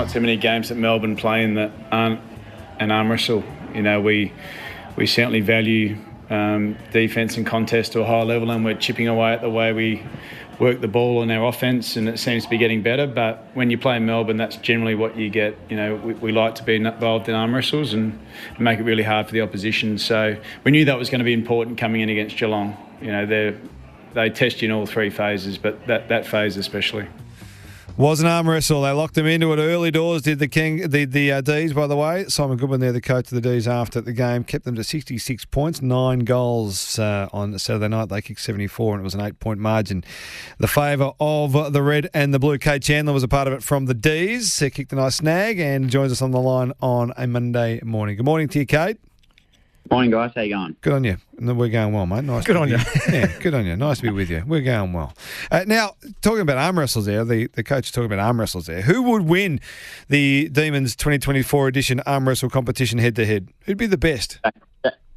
not too many games that Melbourne play in that aren't an arm wrestle. You know, we certainly value defence and contest to a high level, and we're chipping away at the way we work the ball on our offence, and it seems to be getting better. But when you play in Melbourne, that's generally what you get. You know, we like to be involved in arm wrestles and make it really hard for the opposition. So we knew that was going to be important coming in against Geelong. You know, they test you in all three phases, but that phase especially. Was an arm wrestle. They locked them into it early doors, did the D's, by the way. Simon Goodwin there, the coach of the D's after the game, kept them to 66 points, 9 goals on Saturday night. They kicked 74 and it was an 8-point margin. The favour of the red and the blue. Kade Chandler was a part of it from the D's. He kicked a nice snag and joins us on the line on a Monday morning. Good morning to you, Kade. Morning, guys. How you going? Good on you. We're going well, mate. Nice. Good on you. Yeah, good on you. Nice to be with you. We're going well. Now, talking about arm wrestles there, the coach is talking about arm wrestles there. Who would win the Demons 2024 edition arm wrestle competition head-to-head? Who'd be the best?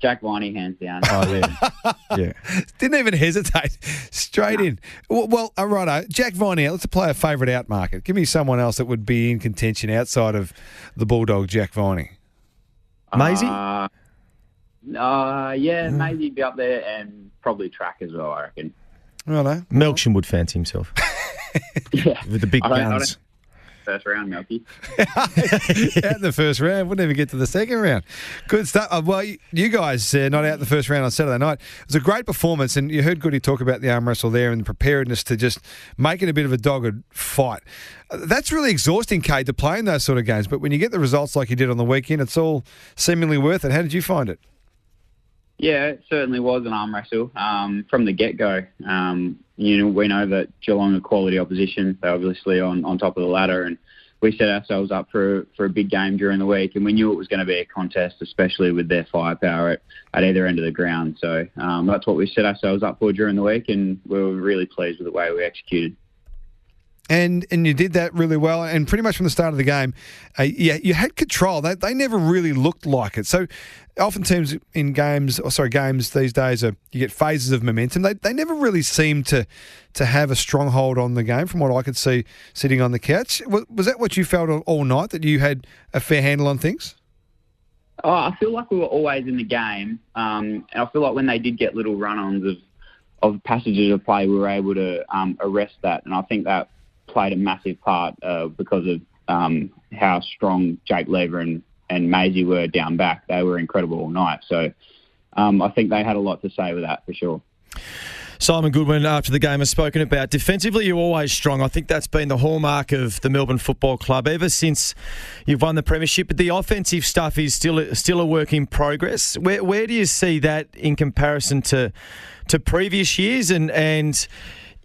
Jack Viney, hands down. Oh, yeah. Yeah. Didn't even hesitate. Straight in. Well, righto. Jack Viney, let's play a favourite out market. Give me someone else that would be in contention outside of the Bulldog, Jack Viney. Maisie? Yeah, maybe be up there and probably track as well, I reckon. Righto. Melksham would fancy himself. Yeah. With the big I guns. First round, Melky. Out in the first round. Wouldn't even get to the second round. Good stuff. Well, you guys not out in the first round on Saturday night. It was a great performance, and you heard Goody talk about the arm wrestle there and the preparedness to just make it a bit of a dogged fight. That's really exhausting, Kate, to play in those sort of games, but when you get the results like you did on the weekend, it's all seemingly worth it. How did you find it? Yeah, it certainly was an arm wrestle from the get-go. We know that Geelong are quality opposition. They're obviously on top of the ladder, and we set ourselves up for a big game during the week, and we knew it was going to be a contest, especially with their firepower at either end of the ground. So that's what we set ourselves up for during the week, and we were really pleased with the way we executed. And you did that really well, and pretty much from the start of the game, you had control. They never really looked like it. So often teams in games these days, you get phases of momentum. They never really seem to have a stronghold on the game, from what I could see sitting on the couch. Was that what you felt all night, that you had a fair handle on things? Oh, I feel like we were always in the game, and I feel like when they did get little run-ons of passages of play, we were able to arrest that, and I think that played a massive part because of how strong Jake Lever and Maisie were down back. They were incredible all night. So I think they had a lot to say with that for sure. Simon Goodwin, after the game, has spoken about defensively you're always strong. I think that's been the hallmark of the Melbourne Football Club ever since you've won the premiership. But the offensive stuff is still a work in progress. Where do you see that in comparison to previous years, and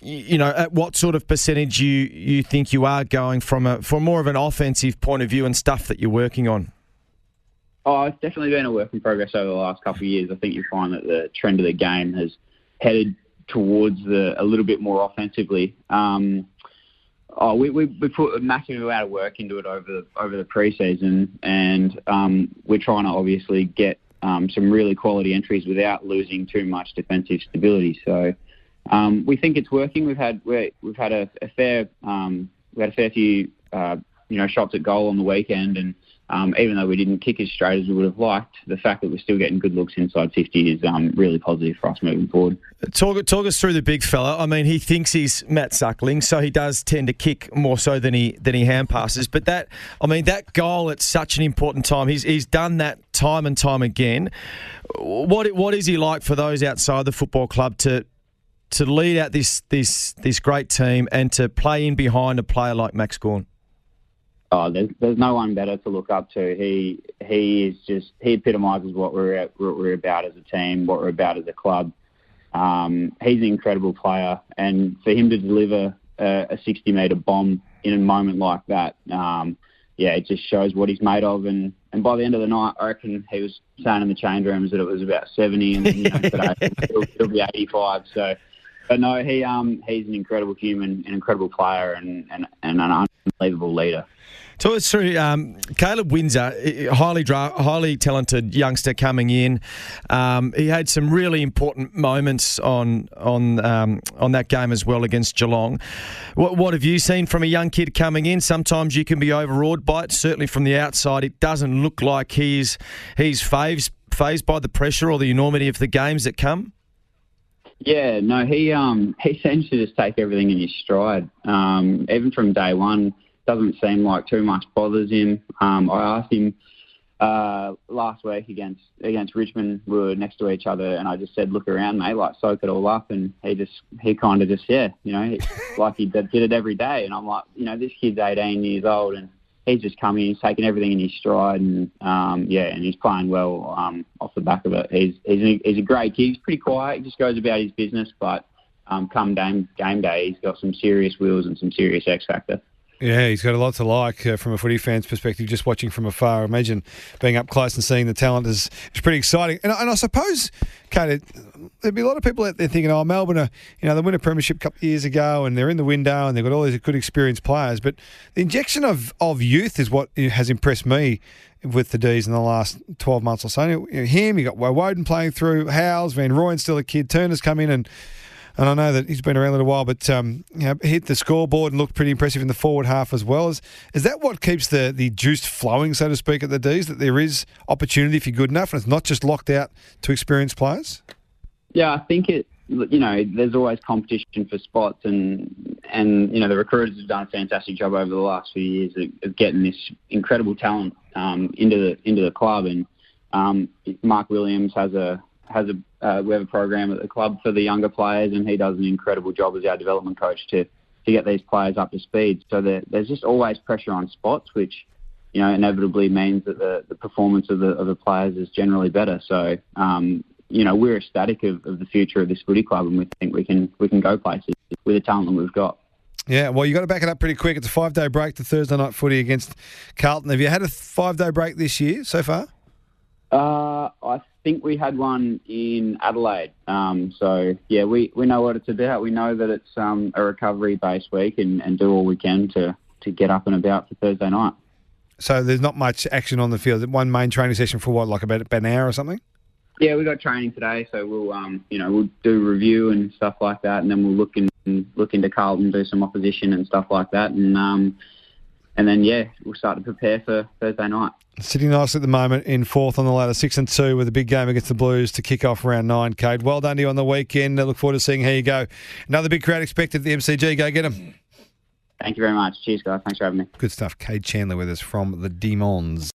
you know, at what sort of percentage you think you are going from more of an offensive point of view and stuff that you're working on? Oh, it's definitely been a work in progress over the last couple of years. I think you find that the trend of the game has headed towards a little bit more offensively. We put a massive amount of work into it over the pre-season, and we're trying to obviously get some really quality entries without losing too much defensive stability. So we think it's working. We've had a fair few shots at goal on the weekend, and even though we didn't kick as straight as we would have liked, the fact that we're still getting good looks inside 50 is really positive for us moving forward. Talk us through the big fella. I mean, he thinks he's Matt Suckling, so he does tend to kick more so than he hand passes. But that goal at such an important time, he's done that time and time again. What is he like for those outside the football club to lead out this great team and to play in behind a player like Max Gawn? Oh, there's no one better to look up to. He epitomises what we're about as a team, what we're about as a club. He's an incredible player, and for him to deliver a 60-metre bomb in a moment like that, it just shows what he's made of. And by the end of the night, I reckon he was saying in the change rooms that it was about 70, and today it'll be 85. So But no, he's an incredible human, an incredible player, and an unbelievable leader. Talk us through Caleb Windsor, highly talented youngster coming in. He had some really important moments on that game as well against Geelong. What have you seen from a young kid coming in? Sometimes you can be overawed by it. Certainly from the outside, it doesn't look like he's phased by the pressure or the enormity of the games that come. Yeah, no, he seems to just take everything in his stride. Even from day one. Doesn't seem like too much bothers him. I asked him last week against Richmond. We were next to each other, and I just said, "Look around, mate, like soak it all up." And he kind of just like he did it every day. And I'm like, this kid's 18 years old, and he's just come in, he's taken everything in his stride, and and he's playing well off the back of it. He's a great kid. He's pretty quiet. He just goes about his business, but come game day, he's got some serious wheels and some serious X factor. Yeah, he's got a lot to like from a footy fan's perspective, just watching from afar. Imagine being up close and seeing the talent is pretty exciting. And I suppose, Kade, there'd be a lot of people out there thinking, Melbourne, they won a premiership a couple of years ago and they're in the window and they've got all these good experienced players. But the injection of youth is what has impressed me with the D's in the last 12 months or so. Him, you got Woden playing through, Howes, Van Rooyen's still a kid, Turner's come in and I know that he's been around a little while, but hit the scoreboard and looked pretty impressive in the forward half as well. Is that what keeps the juice flowing, so to speak, at the D's, that there is opportunity if you're good enough and it's not just locked out to experienced players? Yeah, I think there's always competition for spots and the recruiters have done a fantastic job over the last few years of getting this incredible talent into the club. And Mark Williams we have a program at the club for the younger players, and he does an incredible job as our development coach to get these players up to speed. So there's just always pressure on spots, which inevitably means that the performance of the players is generally better. So we're ecstatic of the future of this footy club, and we think we can go places with the talent that we've got. Yeah, well, you got to back it up pretty quick. It's a 5-day break to Thursday night footy against Carlton. Have you had a 5-day break this year so far? I think we had one in Adelaide. We know what it's about. We know that it's a recovery-based week and do all we can to get up and about for Thursday night. So there's not much action on the field. One main training session for what, like about an hour or something? Yeah, we got training today, so we'll do review and stuff like that, and then we'll look into Carlton, do some opposition and stuff like that, and then we'll start to prepare for Thursday night. Sitting nice at the moment in fourth on the ladder, 6-2 with a big game against the Blues to kick off round 9, Kade. Well done to you on the weekend. I look forward to seeing how you go. Another big crowd expected at the MCG. Go get them. Thank you very much. Cheers, guys. Thanks for having me. Good stuff. Kade Chandler with us from the Demons.